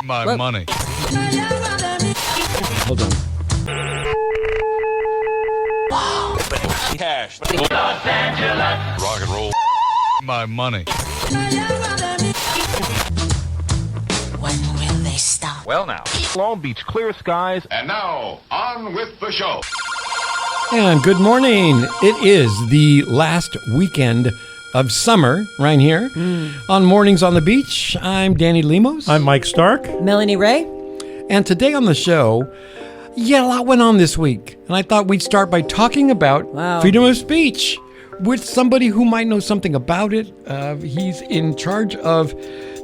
My Look. money. Hold on. Cash. Rock and roll. My money. When will they stop? Well now, Long Beach, clear skies. And now, on with the show. And good morning. It is the last weekend of summer right here on Mornings on the Beach. I'm Danny Lemos. I'm Mike Stark. Melanie Ray. And today on the show, a lot went on this week. And I thought we'd start by talking about freedom of speech with somebody who might know something about it. He's in charge of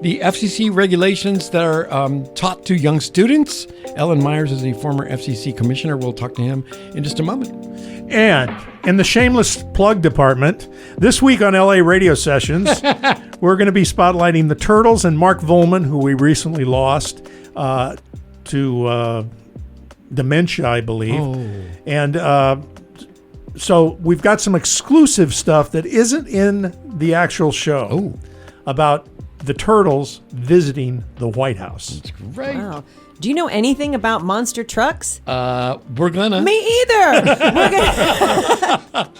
the FCC regulations that are taught to young students. Ellen Myers is a former FCC commissioner. We'll talk to him in just a moment. And in the shameless plug department, this week on LA Radio Sessions, we're going to be spotlighting the Turtles and Mark Volman, who we recently lost to dementia, I believe. Oh. And so we've got some exclusive stuff that isn't in the actual show about the Turtles visiting the White House. That's great. Wow. Do you know anything about monster trucks? We're gonna. Me either. We're gonna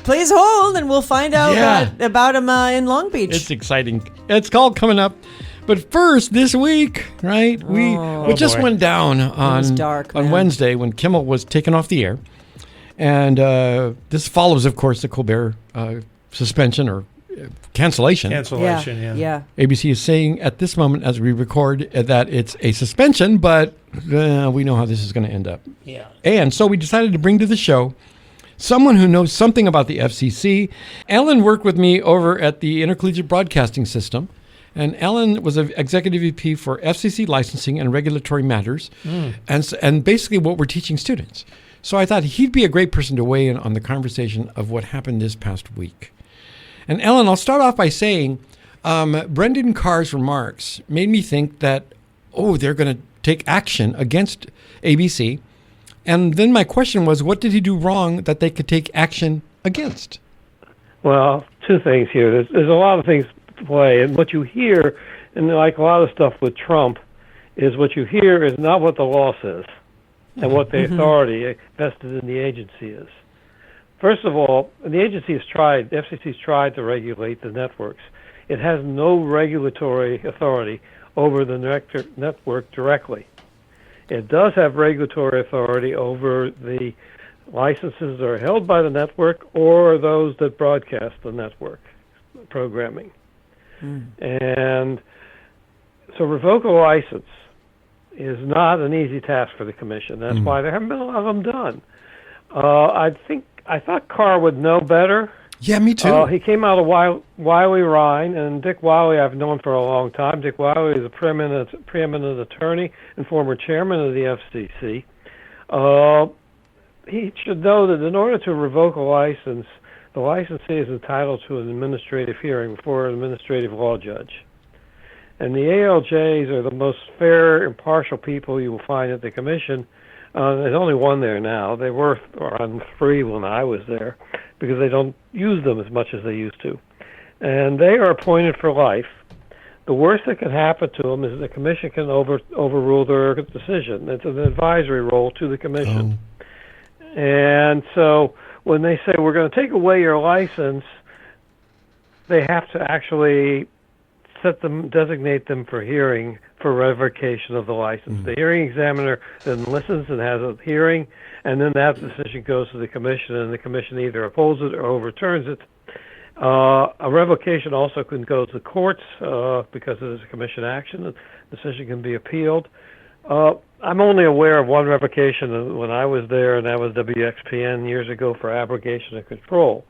Please hold, and we'll find out about them in Long Beach. It's exciting. It's all coming up. But first, this week, right? We just went down on dark, on man. Wednesday when Kimmel was taken off the air, and this follows, of course, the Colbert suspension or cancellation. Cancellation, yeah. ABC is saying at this moment, as we record, that it's a suspension, but we know how this is going to end up. Yeah. And so we decided to bring to the show someone who knows something about the FCC. Ellen worked with me over at the Intercollegiate Broadcasting System, and Ellen was an executive VP for FCC licensing and regulatory matters, and basically what we're teaching students. So I thought he'd be a great person to weigh in on the conversation of what happened this past week. And Ellen, I'll start off by saying Brendan Carr's remarks made me think that, they're going to take action against ABC. And then my question was, what did he do wrong that they could take action against? Well, two things here. There's a lot of things to play, and what you hear, and like a lot of stuff with Trump, is what you hear is not what the law says and what the authority vested in the agency is. First of all, the agency has tried, the FCC has tried to regulate the networks. It has no regulatory authority over the network directly. It does have regulatory authority over the licenses that are held by the network or those that broadcast the network programming. And so revoke a license is not an easy task for the commission. That's why there haven't been a lot of them done. I thought Carr would know better. Yeah, me too. He came out of Wiley Ryan, and Dick Wiley I've known for a long time. Dick Wiley is a preeminent attorney and former chairman of the FCC. He should know that in order to revoke a license, the licensee is entitled to an administrative hearing before an administrative law judge. And the ALJs are the most fair, impartial people you will find at the commission. There's only one there now. They were on 3 when I was there because they don't use them as much as they used to. And they are appointed for life. The worst that can happen to them is the commission can overrule their decision. It's an advisory role to the commission. And so when they say, we're going to take away your license, they have to actually designate them for hearing for revocation of the license. The hearing examiner then listens and has a hearing, and then that decision goes to the commission, and the commission either upholds it or overturns it. A revocation also can go to the courts because it is a commission action. The decision can be appealed. I'm only aware of one revocation when I was there, and that was WXPN years ago for abrogation of control.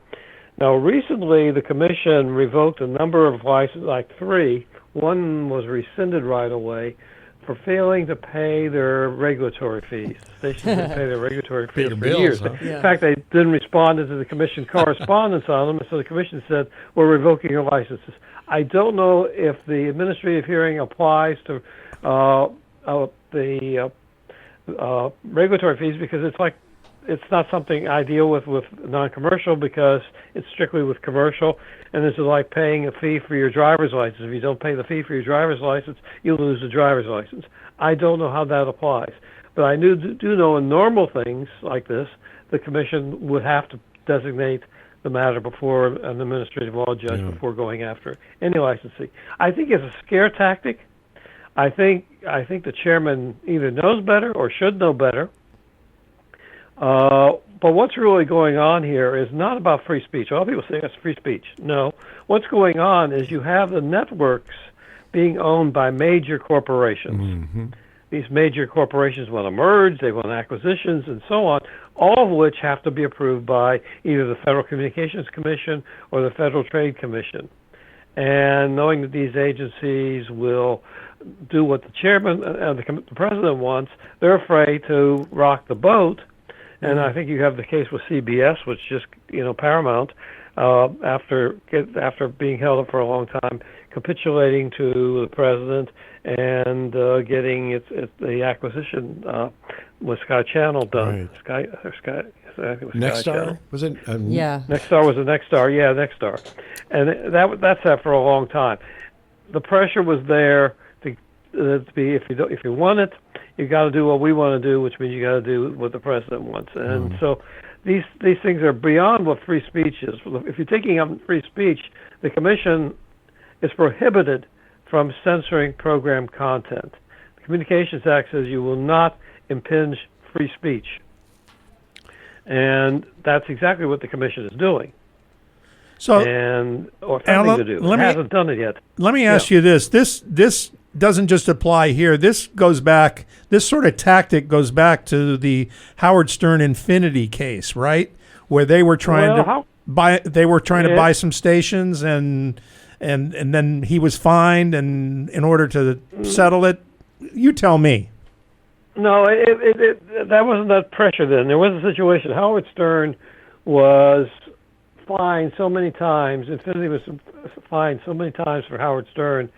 Now, recently, the commission revoked a number of licenses, like 3. One was rescinded right away for failing to pay their regulatory fees. Stations didn't pay their regulatory fees for years. Huh? In fact, they didn't respond to the commission correspondence on them, and so the commission said, we're revoking your licenses. I don't know if the administrative hearing applies to the regulatory fees because it's like it's not something I deal with non-commercial because it's strictly with commercial, and it's like paying a fee for your driver's license. If you don't pay the fee for your driver's license, you lose the driver's license. I don't know how that applies, but I do know in normal things like this, the commission would have to designate the matter before an administrative law judge before going after any licensee. I think it's a scare tactic. I think the chairman either knows better or should know better. But what's really going on here is not about free speech. A lot of people say that's free speech. No. What's going on is you have the networks being owned by major corporations. Mm-hmm. These major corporations want to merge, they want acquisitions, and so on, all of which have to be approved by either the Federal Communications Commission or the Federal Trade Commission. And knowing that these agencies will do what the chairman, the president wants, they're afraid to rock the boat. And I think you have the case with CBS, which just, Paramount, after being held up for a long time, capitulating to the president and getting the acquisition with Sky Channel done. Right. Sky. I think it was Nexstar? Was it? Yeah. Nexstar was a Nexstar. Yeah, Nexstar, and that's that for a long time. The pressure was there to be if you want it, you got to do what we want to do, which means you got to do what the president wants. And so these things are beyond what free speech is. If you're taking up free speech, the commission is prohibited from censoring program content. The Communications Act says you will not impinge free speech. And that's exactly what the commission is doing. So, or something to do. It hasn't done it yet. Let me ask you this. This doesn't just apply here. This sort of tactic goes back to the Howard Stern Infinity case, right? Where they were trying to buy some stations and then he was fined, and in order to settle it, you tell me. No, that wasn't that pressure then. There was a situation. Howard Stern was fined so many times, Infinity was fined so many times for Howard Stern,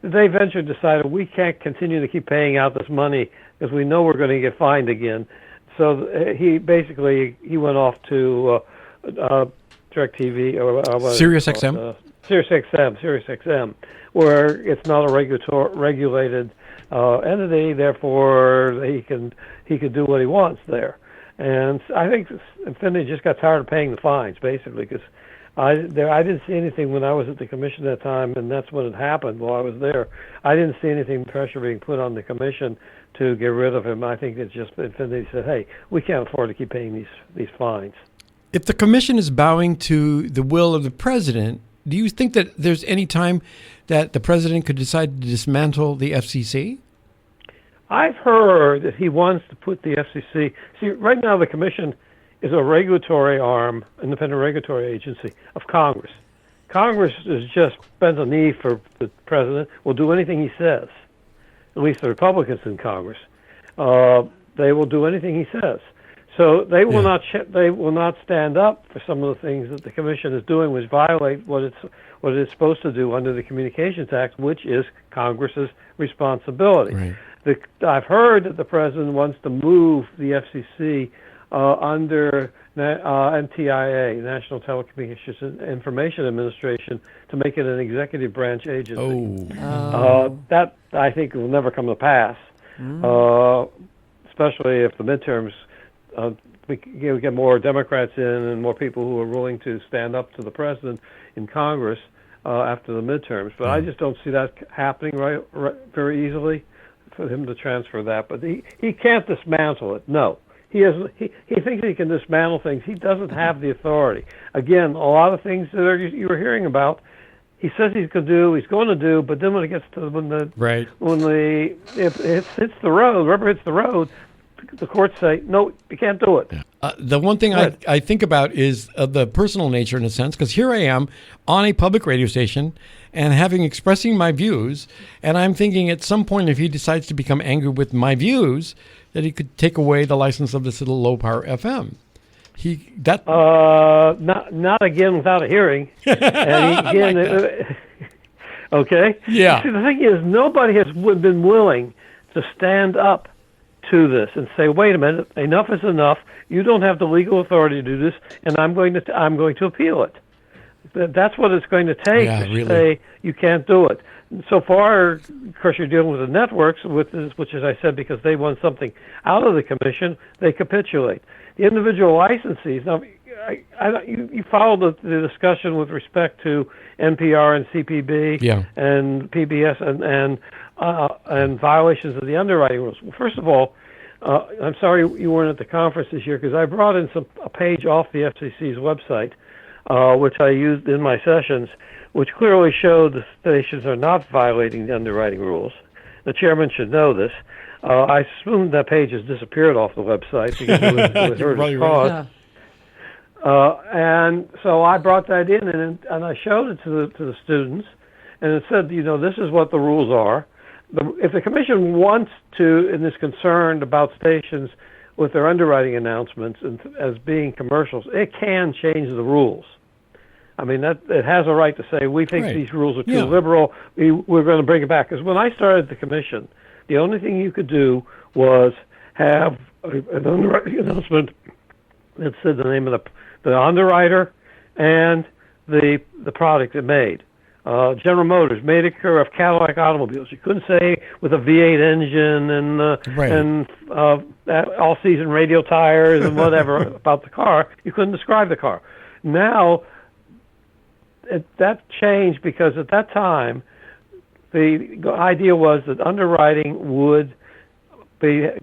that they eventually decided we can't continue to keep paying out this money because we know we're going to get fined again. So he went off to DirecTV or Sirius XM? Sirius XM, where it's not a regulated entity, therefore he could do what he wants there. And I think Infinity just got tired of paying the fines, basically, because I didn't see anything when I was at the commission at that time, and that's when it happened while I was there. I didn't see anything pressure being put on the commission to get rid of him. I think it's just Infinity said, hey, we can't afford to keep paying these fines. If the commission is bowing to the will of the president, do you think that there's any time that the president could decide to dismantle the FCC? I've heard that he wants to put the FCC... See, right now the commission is a regulatory arm, independent regulatory agency of Congress. Congress is just bends a knee for the president, will do anything he says, at least the Republicans in Congress. They will do anything he says. So they will not stand up for some of the things that the commission is doing, which violate what it is supposed to do under the Communications Act, which is Congress's responsibility. Right. I've heard that the president wants to move the FCC under NTIA, National Telecommunications Information Administration, to make it an executive branch agency. That I think will never come to pass, especially if the midterms. We get more Democrats in and more people who are willing to stand up to the president in Congress after the midterms. But I just don't see that happening right very easily for him to transfer that. But he can't dismantle it. No. He thinks he can dismantle things. He doesn't have the authority. Again, a lot of things that you were hearing about, he says he's going to do, but then when it gets to if it hits the road, rubber hits the road, the courts say, no, you can't do it. The one thing I think about is the personal nature, in a sense, because here I am on a public radio station and expressing my views, and I'm thinking at some point if he decides to become angry with my views, that he could take away the license of this little low-power FM. Not again without a hearing. And okay? Yeah. See, the thing is, nobody has been willing to stand up to this and say, wait a minute, enough is enough. You don't have the legal authority to do this, and I'm going to appeal it. That's what it's going to take to say you can't do it. So far, of course, you're dealing with the networks, which, as I said, because they want something out of the commission, they capitulate. The individual licensees, now, you followed the discussion with respect to NPR and CPB and PBS and violations of the underwriting rules. Well, first of all, I'm sorry you weren't at the conference this year because I brought in a page off the FCC's website, which I used in my sessions, which clearly showed the stations are not violating the underwriting rules. The chairman should know this. I assume that page has disappeared off the website because it was hurt its cause. And so I brought that in and I showed it to the students, and it said, this is what the rules are. If the commission wants to and is concerned about stations with their underwriting announcements as being commercials, it can change the rules. I mean, it has a right to say, we think these rules are too liberal, we're going to bring it back. Because when I started the commission, the only thing you could do was have an underwriting announcement that said the name of the underwriter and the product it made. General Motors, maker of Cadillac automobiles. You couldn't say with a V8 engine and all-season radial tires and whatever about the car. You couldn't describe the car. Now, that changed because at that time, the idea was that underwriting would the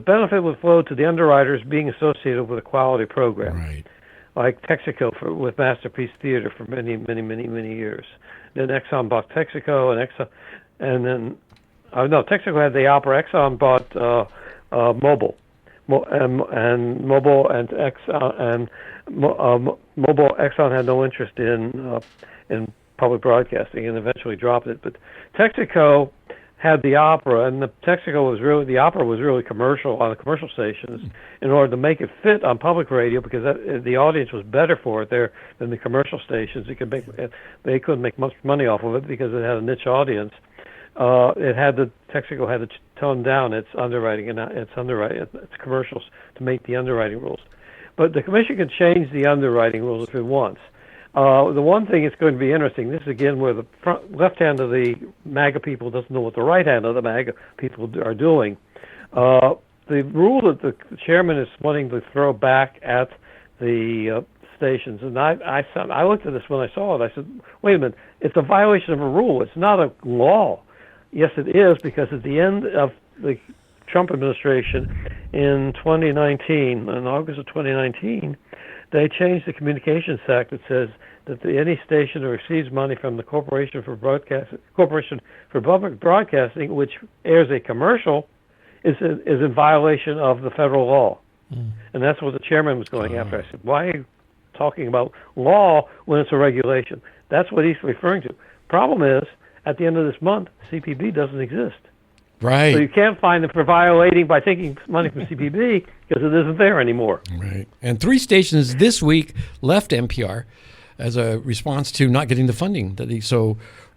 benefit would flow to the underwriters being associated with a quality program. Right. Like Texaco with Masterpiece Theater for many, many, many, many years. Then Exxon bought Texaco, Texaco had the opera. Exxon bought Mobile, Exxon had no interest in public broadcasting and eventually dropped it. But Texaco had the opera, and the opera was really commercial on the commercial stations in order to make it fit on public radio because the audience was better for it there than the commercial stations. They couldn't make much money off of it because it had a niche audience. Texaco had to tone down its underwriting and its commercials to make the underwriting rules. But the commission can change the underwriting rules if it wants. The one thing that's going to be interesting, this is again where the left hand of the MAGA people doesn't know what the right hand of the MAGA people are doing. The rule that the chairman is wanting to throw back at the stations, and I looked at this when I saw it. I said, wait a minute, it's a violation of a rule. It's not a law. Yes, it is, because at the end of the Trump administration in 2019, in August of 2019, they changed the Communications Act that says that any station that receives money from the Corporation for Public Broadcasting, which airs a commercial, is in violation of the federal law. And that's what the chairman was going after. I said, why are you talking about law when it's a regulation? That's what he's referring to. Problem is, at the end of this month, CPB doesn't exist. Right. So you can't find them for violating by taking money from CPB because it isn't there anymore. Right. And 3 stations this week left NPR as a response to not getting the funding.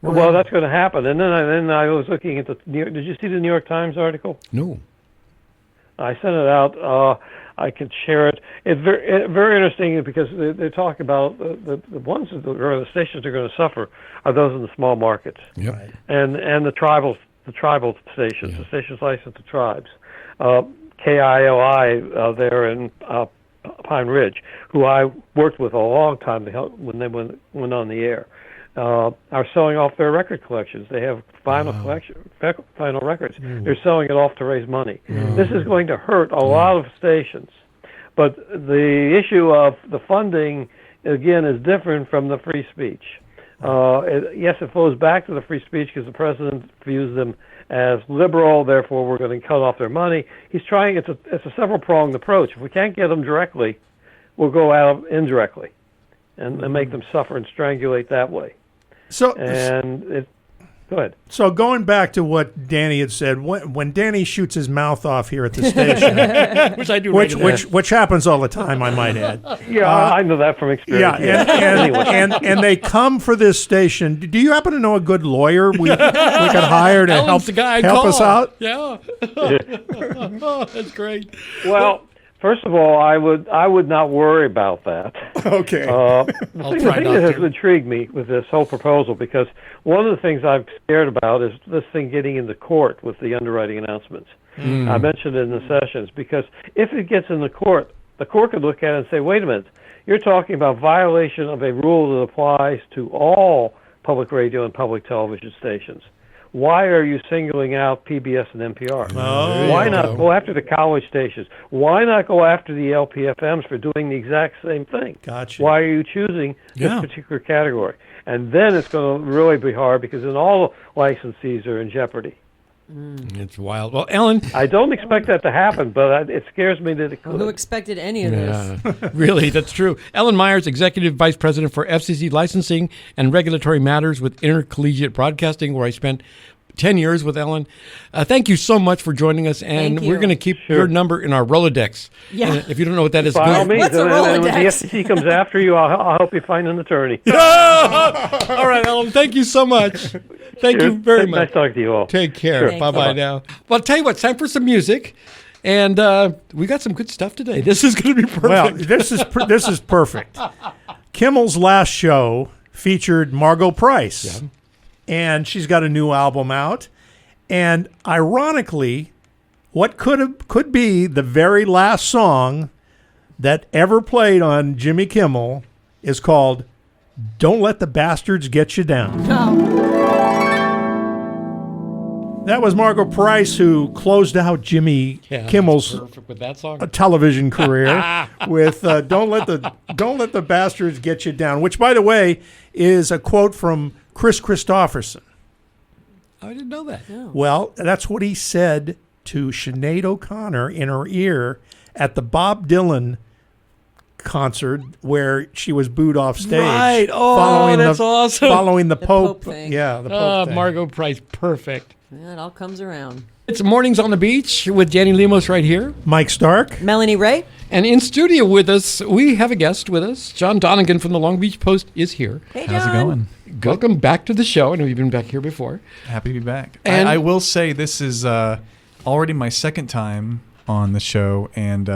Well, that's going to happen. And then I was looking at did you see the New York Times article? No. I sent it out. I can share it. It's very interesting because they're talking about the ones or the stations that are going to suffer are those in the small markets. Yep. Right. And the tribal stations, the stations licensed to tribes. KIOI there in Pine Ridge, who I worked with a long time to help when they went on the air, are selling off their record collections. They have final records. They're selling it off to raise money. This is going to hurt a lot of stations. But the issue of the funding, again, is different from the free speech. Yes, it flows back to the free speech because the president views them as liberal, therefore we're going to cut off their money. He's trying, it's a several-pronged approach. If we can't get them directly, we'll go out indirectly and make them suffer and strangulate that way. Go ahead. So going back to what Danny had said, when Danny shoots his mouth off here at the station, Which I do. which happens all the time, I might add. Yeah, I know that from experience. Yeah, and they come for this station. Do you happen to know a good lawyer we could hire to Alan's the guy help us out? Yeah. Oh, that's great. Well, first of all, I would not worry about that. Okay. The thing that has intrigued me with this whole proposal, because one of the things I'm scared about is this thing getting into court with the underwriting announcements. I mentioned it in the sessions, because if it gets in the court could look at it and say, wait a minute, you're talking about violation of a rule that applies to all public radio and public television stations. Why are you singling out PBS and NPR? Why not go after the college stations? Why not go after the LPFMs for doing the exact same thing? Gotcha. Why are you choosing this particular category? And then it's going to really be hard, because then all the licensees are in jeopardy. It's wild. Well, Ellen, I don't expect that to happen, but it scares me that it could. Who expected any of this? Really, that's true. Ellen Myers, Executive Vice President for FCC Licensing and Regulatory Matters with Intercollegiate Broadcasting, where I spent 10 years with Ellen. Thank you so much for joining us, and we're going to keep your number in our Rolodex. Yeah. And if you don't know what that is, By all means, What's a and when the Rolodex? FCC comes after you, I'll help you find an attorney. All right, Ellen, thank you so much. Thank you very much. Nice talking to you all. Take care. Sure. Bye-bye now. Well, I'll tell you what, it's time for some music. And we got some good stuff today. This is going to be perfect. Well, this is perfect. Kimmel's last show featured Margot Price, and she's got a new album out. And ironically, what could be the very last song that ever played on Jimmy Kimmel is called "Don't Let the Bastards Get You Down." That was Margot Price, who closed out Jimmy Kimmel's with that song. Television career with "Don't Let the Bastards Get You Down," which, by the way, is a quote from Chris Christopherson. I didn't know that. No. Well, that's what he said to Sinead O'Connor in her ear at the Bob Dylan concert where she was booed off stage. Right. Oh, that's awesome. Following the Pope thing. Yeah, the Pope thing. Margot Price, perfect. Yeah, it all comes around. It's Mornings on the Beach with Danny Lemos right here. Mike Stark. Melanie Ray. And in studio with us, we have a guest with us. John Donegan from the Long Beach Post is here. Hey, John. How's it going? Welcome back to the show. I know you've been back here before. Happy to be back. And I will say this is already my second time on the show, and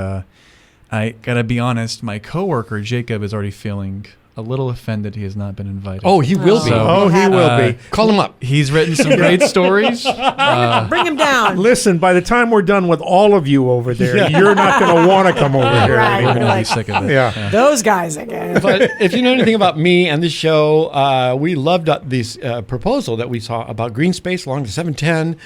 I gotta be honest, my coworker Jacob is already feeling a little offended he has not been invited. Oh, he will be. So, He will be. Call him up. He's written some great stories. Bring him down. Listen, by the time we're done with all of you over there, you're not going to want to come over here Right. We're anymore. gonna be sick of it. Yeah. Those guys again. But if you know anything about me and the show, we loved this proposal that we saw about green space along the 710.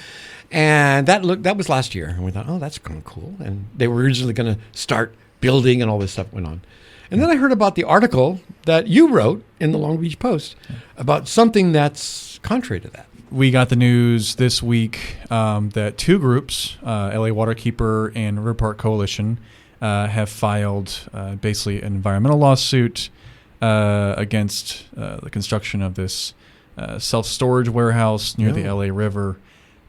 And that was last year. And we thought, oh, that's kind of cool. And they were originally going to start building, and all this stuff went on. And then I heard about the article that you wrote in the Long Beach Post about something that's contrary to that. We got the news this week that two groups, LA Waterkeeper and River Park Coalition, have filed basically an environmental lawsuit against the construction of this self-storage warehouse near the LA River.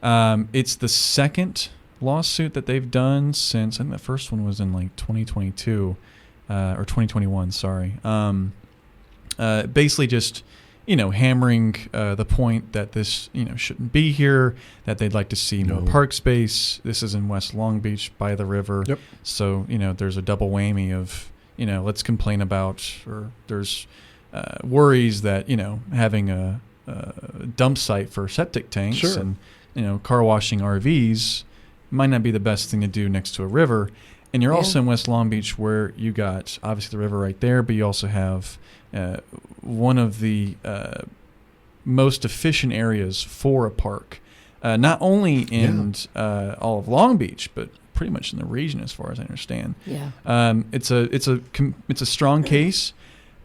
It's the second lawsuit that they've done since, I think the first one was in like 2022 or 2021, sorry. Basically just, hammering the point that this, shouldn't be here, that they'd like to see more park space. This is in West Long Beach by the river. Yep. So, there's a double whammy of, let's complain about, or there's worries that, having a dump site for septic tanks and, car washing RVs might not be the best thing to do next to a river. And you're also in West Long Beach, where you got obviously the river right there, but you also have one of the most efficient areas for a park, not only in all of Long Beach, but pretty much in the region, as far as I understand. Yeah. It's a strong case,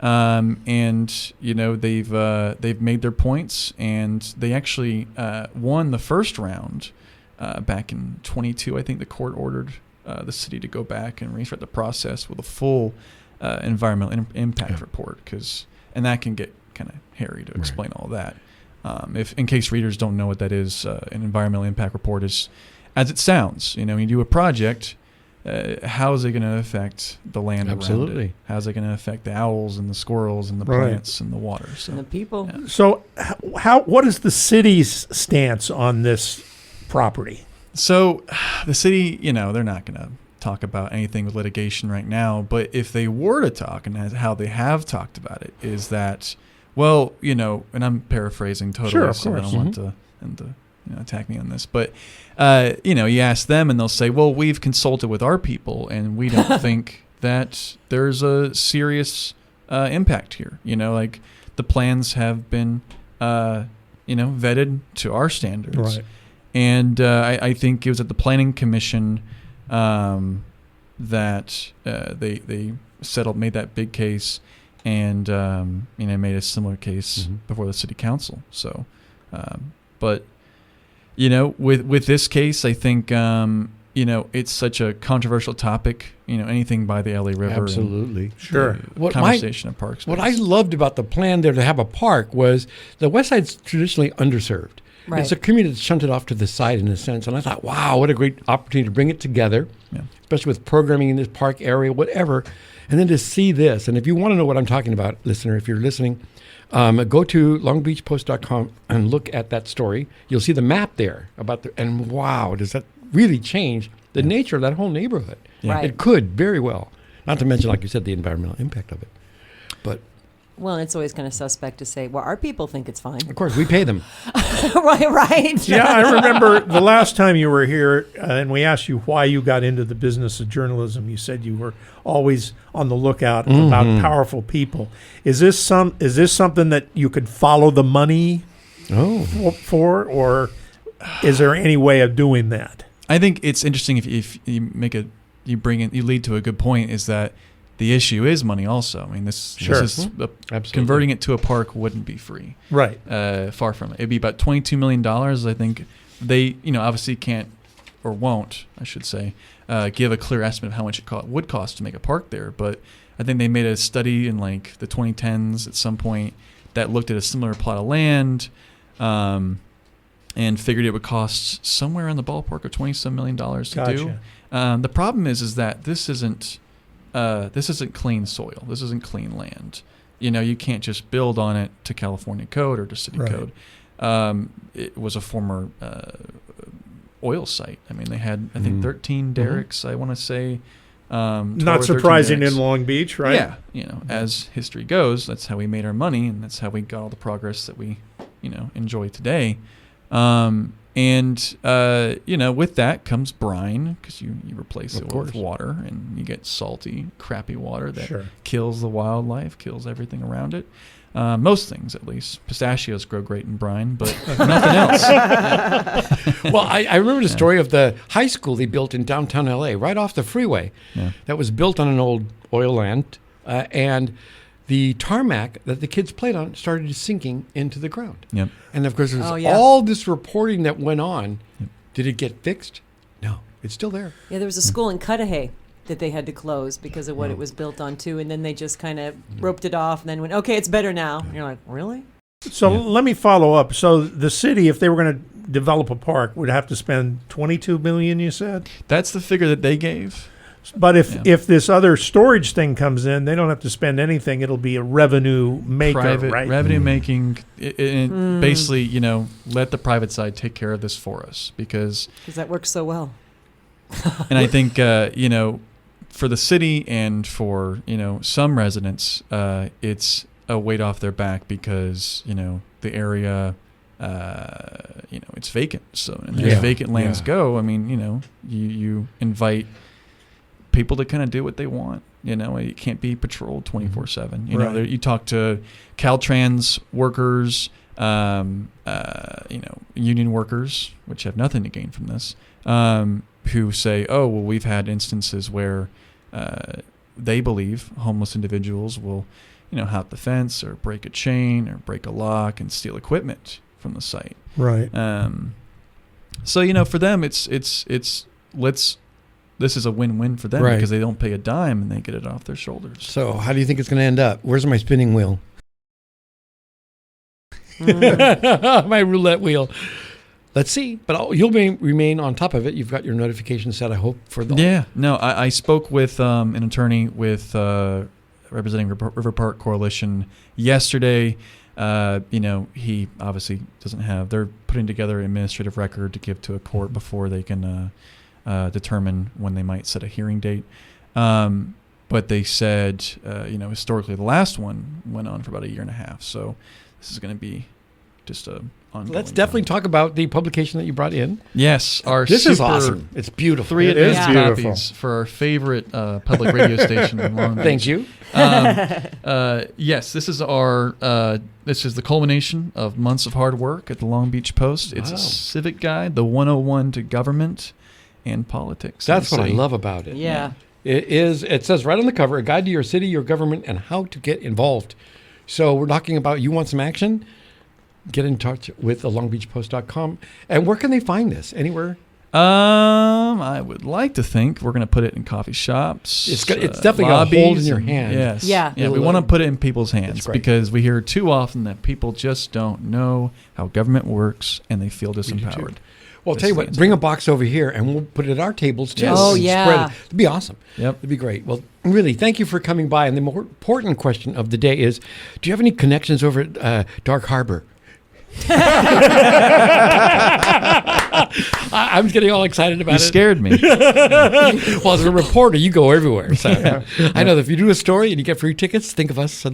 and they've made their points, and they actually won the first round back in 22. I think the court ordered the city to go back and restart the process with a full environmental impact report, and that can get kind of hairy to explain all that. If in case readers don't know what that is, an environmental impact report is, as it sounds. When you do a project, how is it going to affect the land around it? How is it going to affect the owls and the squirrels and the plants and the water? So, and the people. Yeah. So what is the city's stance on this property? So the city, they're not going to talk about anything with litigation right now. But if they were to talk, and how they have talked about it, is that, well, and I'm paraphrasing totally, sure, of so course. I don't want them to attack me on this. But, you ask them and they'll say, well, we've consulted with our people and we don't think that there's a serious impact here. Like the plans have been, vetted to our standards. Right. And I think it was at the Planning Commission that they made that big case, and made a similar case before the city council. So, but with this case, I think it's such a controversial topic. Anything by the LA River. Absolutely, sure. Conversation of parks. What I loved about the plan there to have a park was the West Side's traditionally underserved. Right. It's a community that's shunted off to the side in a sense. And I thought, wow, what a great opportunity to bring it together, especially with programming in this park area, whatever. And then to see this. And if you want to know what I'm talking about, listener, if you're listening, go to longbeachpost.com and look at that story. You'll see the map there and wow, does that really change the nature of that whole neighborhood? Yeah. Right. It could very well. Not to mention, like you said, the environmental impact of it. But well, it's always kind of suspect to say, well, our people think it's fine. of course, we pay them. right. Yeah, I remember the last time you were here, and we asked you why you got into the business of journalism. You said you were always on the lookout about powerful people. Is this something that you could follow the money for, or is there any way of doing that? I think it's interesting if you lead to a good point, is that the issue is money also. I mean, this is converting it to a park wouldn't be free. Right. Far from it. It'd be about $22 million. I think they, obviously can't, or won't, I should say, give a clear estimate of how much it would cost to make a park there. But I think they made a study in like the 2010s at some point that looked at a similar plot of land, and figured it would cost somewhere in the ballpark of $20-some million to do. The problem is that this isn't clean soil. This isn't clean land. You can't just build on it to California code or to city code. It was a former oil site. I mean, they had, I think, 13 derricks, I want to say. Not surprising in Long Beach, right? Yeah. As history goes, that's how we made our money, and that's how we got all the progress that we, enjoy today. With that comes brine, because you replace it with water, and you get salty, crappy water that kills the wildlife, kills everything around it. Most things, at least. Pistachios grow great in brine, but nothing else. Well, I remember the story of the high school they built in downtown L.A., right off the freeway, that was built on an old oil land, and the tarmac that the kids played on started sinking into the ground. Yep. And, of course, there's all this reporting that went on. Yep. Did it get fixed? No. It's still there. Yeah, there was a school in Cudahy that they had to close because of what it was built on, too. And then they just kind of roped it off and then went, okay, it's better now. And you're like, really? So let me follow up. So the city, if they were going to develop a park, would have to spend $22 million, you said? That's the figure that they gave. But if this other storage thing comes in, they don't have to spend anything. It'll be a revenue maker, private right? Revenue making. Basically, let the private side take care of this for us because that works so well. And I think, for the city and for, some residents, it's a weight off their back because, the area, it's vacant. So and as vacant lands go, I mean, you invite people to kind of do what they want. It can't be patrolled 24/7. You talk to Caltrans workers, union workers, which have nothing to gain from this, who say, oh, well, we've had instances where they believe homeless individuals will, hop the fence or break a chain or break a lock and steal equipment from the site. Right. So, for them, this is a win-win for them because they don't pay a dime and they get it off their shoulders. So how do you think it's going to end up? Where's my spinning wheel? My roulette wheel. Let's see. But you'll remain on top of it. You've got your notifications set, I hope, for the... Yeah. No, I spoke with an attorney with representing River Park Coalition yesterday. He obviously doesn't have... They're putting together an administrative record to give to a court before they can determine when they might set a hearing date. But they said, historically, the last one went on for about 1.5 years. So this is going to be just a ongoing. Let's definitely talk about the publication that you brought in. Yes, this is awesome. It's beautiful. 3 It is advanced beautiful. copies for our favorite public radio station in Long Beach. Thank you. Yes, this is the culmination of months of hard work at the Long Beach Post. It's a civic guide, the 101 to government and politics. That's what I love about it. Yeah. It says right on the cover, a guide to your city, your government, and how to get involved. So we're talking about, you want some action? Get in touch with longbeachpost.com. And where can they find this? Anywhere? I would like to think we're going to put it in coffee shops. It's definitely got a hold in your hand. Yes. Yeah. We want to put it in people's hands great. because we hear too often that people just don't know how government works and they feel disempowered. Well, I'll tell you what, bring a box over here and we'll put it at our tables too. Yes. Oh, And yeah. spread it. It'd be awesome. Yep. It'd be great. Well, really, thank you for coming by. And the more important question of the day is, do you have any connections over at Dark Harbor? I'm getting all excited about You it. scared me. Well, as a reporter, you go everywhere. So I know that if you do a story and you get free tickets, think of us. So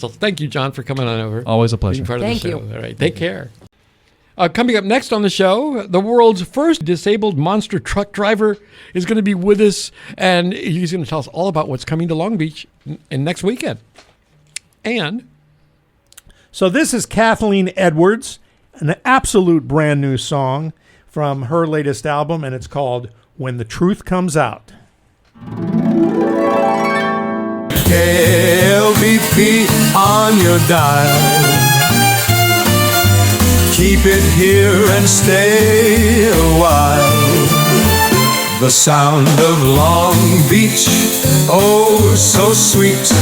thank you, John, for coming on over. Always a pleasure. Being part of Thank the show. you. All right, take care. Coming up next on the show, the world's first disabled monster truck driver is going to be with us, and he's going to tell us all about what's coming to Long Beach in next weekend. And So this is Kathleen Edwards, an absolute brand new song from her latest album, and it's called When the Truth Comes Out. LVP on your dial. Keep it here and stay a while. The sound of Long Beach, oh so sweet.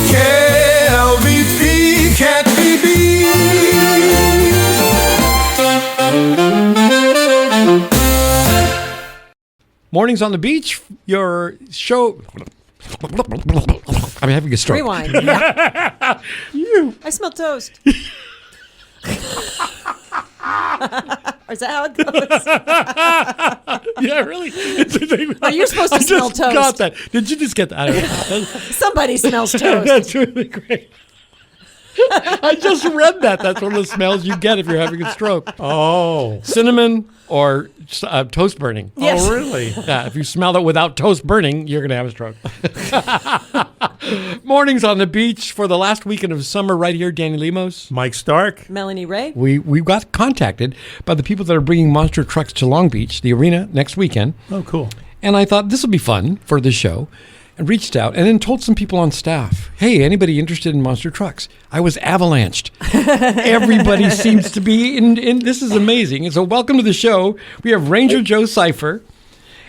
KLVP can't be beat. Mornings on the Beach, your show. I'm having a stroke. Rewind. Yeah. I smell toast. Or is that how it goes? Yeah, really? Are you supposed to smell toast? I got that. Did you just get that? I don't know. Somebody smells toast. That's really great. I just read that. That's one of the smells you get if you're having a stroke. Oh. Cinnamon or toast burning. Yes. Oh, really? Yeah, if you smell it without toast burning, you're going to have a stroke. Mornings on the Beach for the last weekend of summer right here, Danny Lemos. Mike Stark. Melanie Ray. We got contacted by the people that are bringing monster trucks to Long Beach, the arena, next weekend. Oh, cool. And I thought this will be fun for the show and reached out and then told some people on staff, hey, anybody interested in monster trucks? I was avalanched. Everybody seems to be in. This is amazing. And so welcome to the show. We have Ranger Joe Cypher,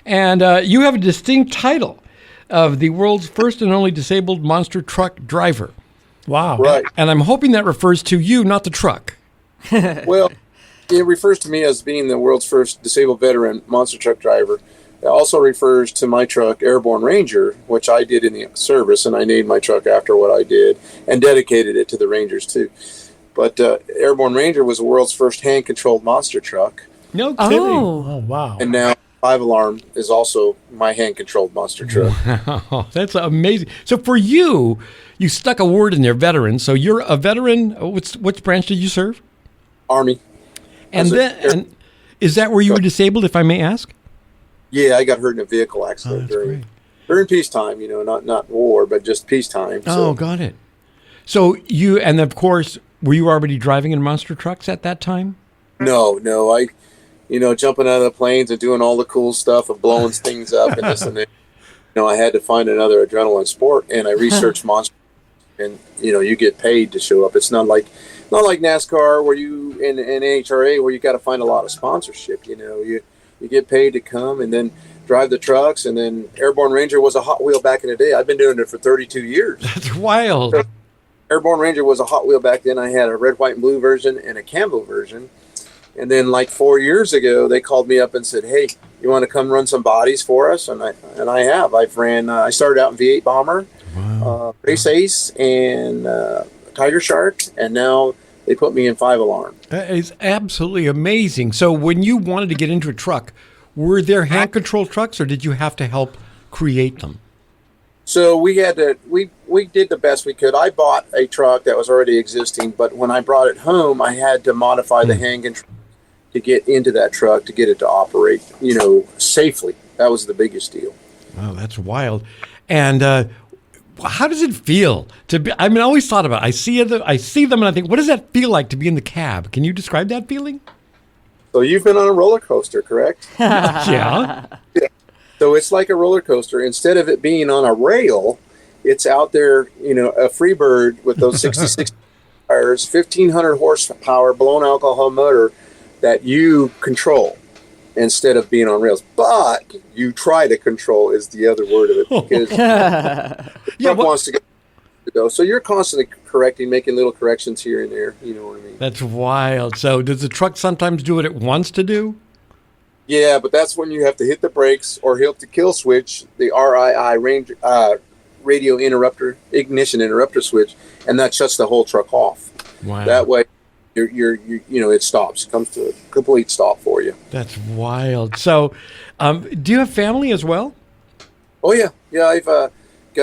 and you have a distinct title of the world's first and only disabled monster truck driver. Wow. Right. And I'm hoping that refers to you, not the truck. Well, it refers to me as being the world's first disabled veteran monster truck driver. It also refers to my truck, Airborne Ranger, which I did in the service, and I named my truck after what I did and dedicated it to the Rangers, too. But Airborne Ranger was the world's first hand-controlled monster truck. No kidding. Oh, wow. And now 5-alarm is also my hand-controlled monster truck. Wow, that's amazing. So for you, you stuck a word in there, veteran. So you're a veteran. Which branch did you serve? Army. And then, is that where you were disabled, if I may ask? Yeah, I got hurt in a vehicle accident during peacetime, not war, but just peacetime. Oh, got it. So and of course, were you already driving in monster trucks at that time? No, I, jumping out of the planes and doing all the cool stuff of blowing things up and this and that. I had to find another adrenaline sport, and I researched monster, and you get paid to show up. It's not like NASCAR where you in NHRA where you got to find a lot of sponsorship. You get paid to come and then drive the trucks, and then Airborne Ranger was a Hot Wheel back in the day. I've been doing it for 32 years. That's wild. Airborne Ranger was a Hot Wheel back then. I had a red, white, and blue version and a camo version. And then like 4 years ago, they called me up and said, "Hey, you want to come run some bodies for us?" And I have. I've ran. I started out in V8 Bomber, Race Ace, and Tiger Shark, and now they put me in 5 Alarm. That is absolutely amazing. So when you wanted to get into a truck, were there hand control trucks, or did you have to help create them? So we had to. We did the best we could. I bought a truck that was already existing, but when I brought it home, I had to modify the hand control to get into that truck, to get it to operate, safely. That was the biggest deal. Wow, that's wild. And how does it feel to be? I always thought about it. I see them, and I think, what does that feel like to be in the cab? Can you describe that feeling? So you've been on a roller coaster, correct? Yeah. So it's like a roller coaster. Instead of it being on a rail, it's out there, a free bird with those 66 tires, 1,500 horsepower, blown alcohol motor that you control instead of being on rails. But you try to control is the other word of it, because wants to go. So you're constantly correcting, making little corrections here and there. You know what I mean? That's wild. So does the truck sometimes do what it wants to do? Yeah, but that's when you have to hit the brakes or hit the kill switch, the RII radio ignition interrupter switch, and that shuts the whole truck off. Wow. That way, it stops. It comes to a complete stop for you. That's wild. So, do you have family as well? Oh yeah, I've got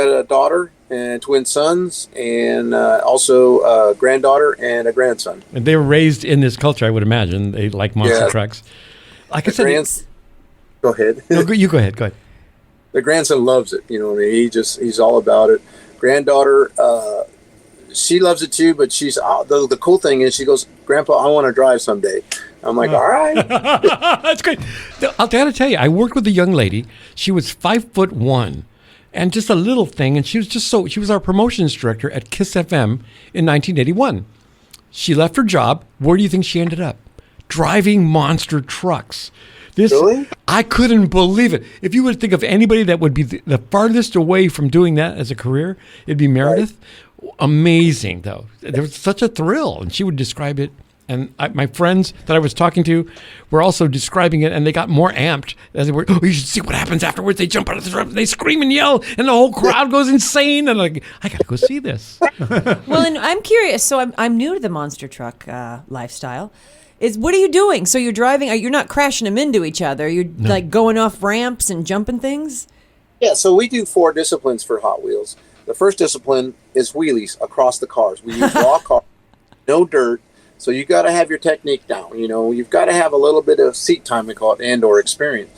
a daughter and twin sons, and also a granddaughter and a grandson. And they were raised in this culture, I would imagine. They like monster trucks. Like I said, go ahead. No, you go ahead. Go ahead. The grandson loves it. You know what I mean? He's all about it. Granddaughter, she loves it too, but she's the cool thing is she goes, "Grandpa, I want to drive someday." I'm like, all right. That's great. I'll gotta tell you, I worked with a young lady. She was 5'1", and just a little thing, and she was our promotions director at KISS FM in 1981. She left her job. Where do you think she ended up? Driving monster trucks. Really? I couldn't believe it. If you would think of anybody that would be the farthest away from doing that as a career, it'd be Meredith. Right. Amazing, though. There was such a thrill, and she would describe it. And my friends that I was talking to were also describing it, and they got more amped as they were. "Oh, you should see what happens afterwards. They jump out of the truck, they scream and yell, and the whole crowd goes insane." And I got to go see this. Well, and I'm curious. So I'm new to the monster truck lifestyle. What are you doing? So you're driving, you're not crashing them into each other. You're like going off ramps and jumping things? Yeah, so we do 4 disciplines for Hot Wheels. The first discipline is wheelies across the cars. We use raw cars, no dirt. So you got to have your technique down. You've got to have a little bit of seat time, we call it, and or experience.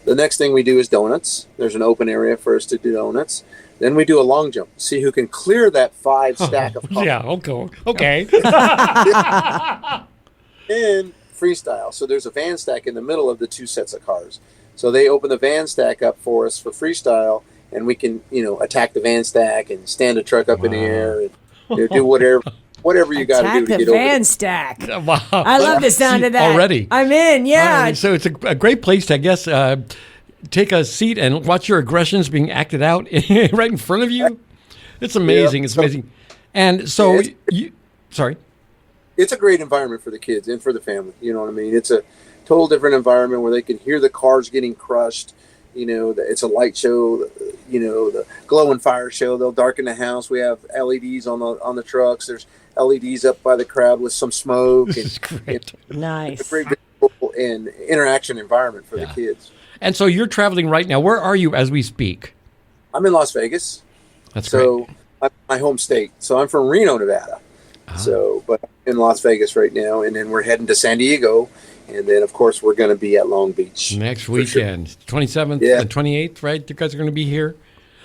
The next thing we do is donuts. There's an open area for us to do donuts. Then we do a long jump. See who can clear that 5 stack of cars. Yeah, okay. And freestyle. So there's a van stack in the middle of the 2 sets of cars. So they open the van stack up for us for freestyle, and we can, attack the van stack and stand the truck up in the air and do whatever you got to do to get over. Attack the van stack. Wow. I love the sound of that. Already. I'm in, yeah. So it's a great place to, I guess, take a seat and watch your aggressions being acted out right in front of you. It's amazing. Yeah. It's amazing. And so, sorry. It's a great environment for the kids and for the family. You know what I mean? It's a total different environment where they can hear the cars getting crushed. It's a light show. The glow and fire show. They'll darken the house. We have LEDs on the trucks. There's LEDs up by the crowd with some smoke. This is great. Nice. It's a very beautiful and interaction environment for the kids. And so you're traveling right now. Where are you as we speak? I'm in Las Vegas. That's great. I'm my home state. So I'm from Reno, Nevada. But I'm in Las Vegas right now, and then we're heading to San Diego, and then of course we're going to be at Long Beach next weekend, 27th and 28th, right? You guys are going to be here.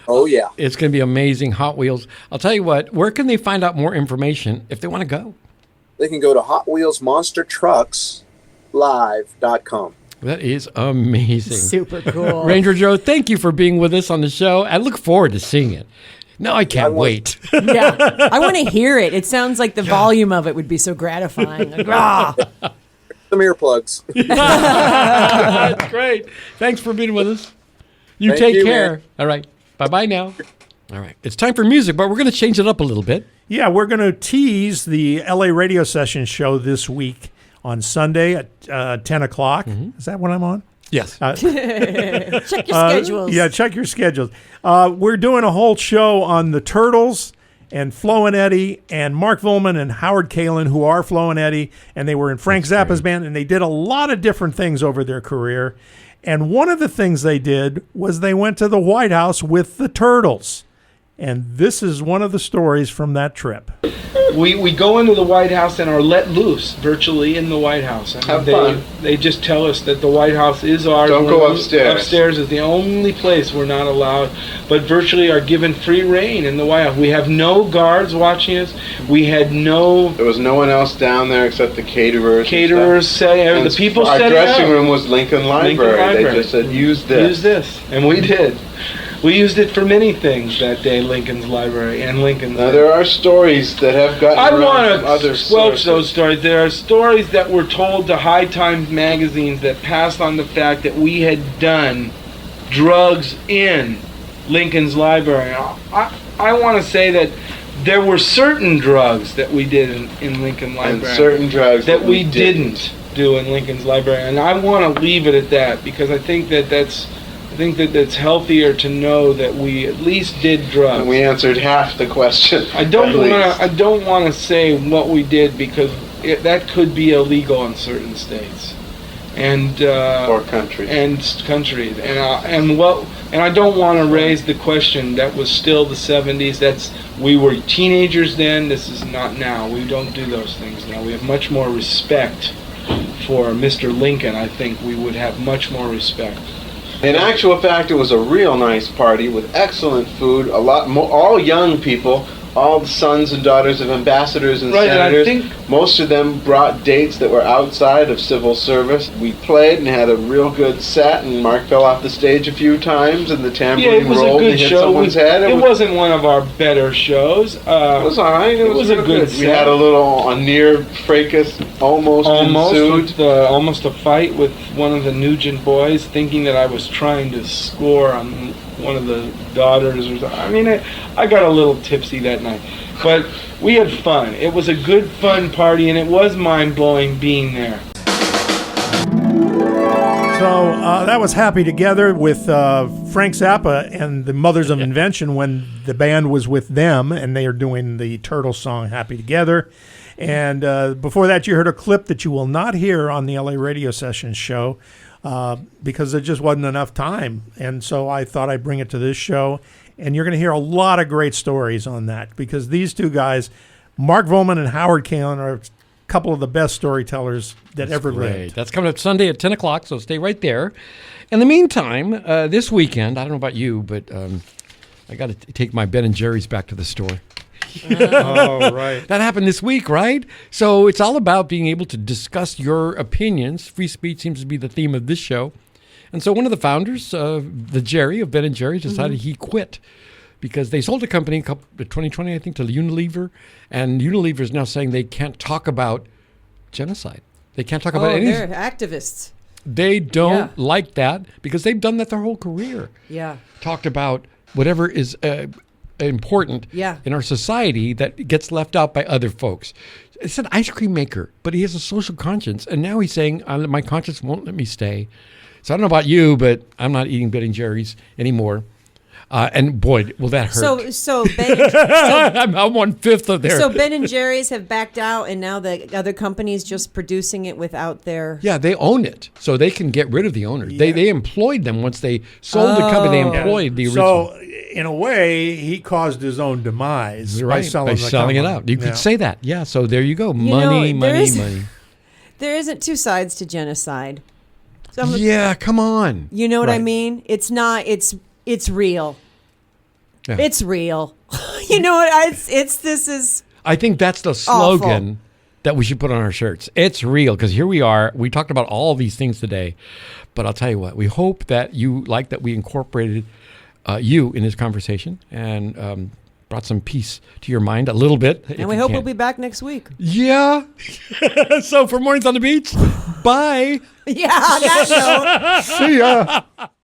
Oh yeah, it's going to be amazing. Hot Wheels. I'll tell you what. Where can they find out more information if they want to go? They can go to HotWheelsMonsterTrucksLive.com. That is amazing. Super cool. Ranger Joe, thank you for being with us on the show. I look forward to seeing it. No, I can't wait. Yeah, I want to hear it. It sounds like the volume of it would be so gratifying. Like, Some earplugs. That's great. Thanks for being with us. Take care. Man. All right. Bye-bye now. All right. It's time for music, but we're going to change it up a little bit. Yeah, we're going to tease the LA radio session show this week on Sunday at 10 o'clock. Is that when I'm on? Yes. Check your schedules. Yeah, check your schedules. We're doing a whole show on the Turtles and Flo and Eddie and Mark Volman and Howard Kalin, who are Flo and Eddie, and they were in Frank Zappa's band, and they did a lot of different things over their career. And one of the things they did was they went to the White House with the Turtles. And this is one of the stories from that trip. We go into the White House and are let loose virtually in the White House. Have fun. They just tell us that the White House is ours. Don't go upstairs. Upstairs is the only place we're not allowed, but virtually are given free reign in the White House. We have no guards watching us. We had no... There was no one else down there except the caterers. Caterers say, the people our set it dressing up. room was Lincoln Library. They just said, use this. Use this. And we did. We used it for many things that day, Lincoln's Library and Lincoln's. Now, there are stories that have gotten I around from other want to squelch sources. those stories. There are stories that were told to High Times magazines that passed on the fact that we had done drugs in Lincoln's Library. I want to say that there were certain drugs that we did in Lincoln Library. And certain drugs that we didn't do in Lincoln's Library. And I want to leave it at that because I think that that's healthier to know that we at least did drugs. And we answered half the question. I don't want to say what we did because that could be illegal in certain states, and or countries. And I don't want to raise the question. That was still the 70s. We were teenagers then. This is not now. We don't do those things now. We have much more respect for Mr. Lincoln. I think we would have much more respect. In actual fact, it was a real nice party with excellent food, a lot more, all young people, all the sons and daughters of ambassadors and senators. And I think most of them brought dates that were outside of civil service. We played and had a real good set, and Mark fell off the stage a few times, and the tambourine rolled and hit someone's head. It wasn't one of our better shows. It was all right. It was a good set. We had a near fracas almost ensued. Almost a fight with one of the Nugent boys, thinking that I was trying to score on one of the daughters. I got a little tipsy that night, but we had fun. It was a good, fun party, and it was mind-blowing being there. So that was Happy Together with Frank Zappa and the Mothers of Invention when the band was with them, and they are doing the Turtles song Happy Together. And before that, you heard a clip that you will not hear on the LA Radio Sessions show because there just wasn't enough time. And so I thought I'd bring it to this show. And you're going to hear a lot of great stories on that because these two guys, Mark Volman and Howard Kalin, are a couple of the best storytellers that ever lived. That's coming up Sunday at 10 o'clock, so stay right there. In the meantime, this weekend, I don't know about you, but I got to take my Ben & Jerry's back to the store. Oh, right. That happened this week, right? So it's all about being able to discuss your opinions. Free speech seems to be the theme of this show. And so one of the founders, the Jerry of Ben & Jerry's, decided he quit because they sold a company in 2020, I think, to Unilever. And Unilever is now saying they can't talk about genocide. They can't talk about anything. They're activists. They don't like that because they've done that their whole career. Yeah. Talked about whatever is important in our society that gets left out by other folks. It's an ice cream maker, but he has a social conscience. And now he's saying, my conscience won't let me stay. So I don't know about you, but I'm not eating Ben & Jerry's anymore. And boy, will that hurt. So I'm 1/5 of their. So Ben & Jerry's have backed out, and now the other company's just producing it without their. Yeah, they own it, so they can get rid of the owners. Yeah. They employed them once they sold the company. They employed the original. So in a way, he caused his own demise by selling it out. You could say that. Yeah. So there you go. Money. There isn't two sides to genocide. Yeah, come on. You know what I mean? It's not. It's real. Yeah. It's real. You know what? This is. I think that's the slogan that we should put on our shirts. It's real, because here we are. We talked about all these things today, but I'll tell you what. We hope that you like that we incorporated you in this conversation and brought some peace to your mind a little bit. And we hope we'll be back next week. Yeah. So for Mornings on the Beach, bye. Yeah, on that note. See ya.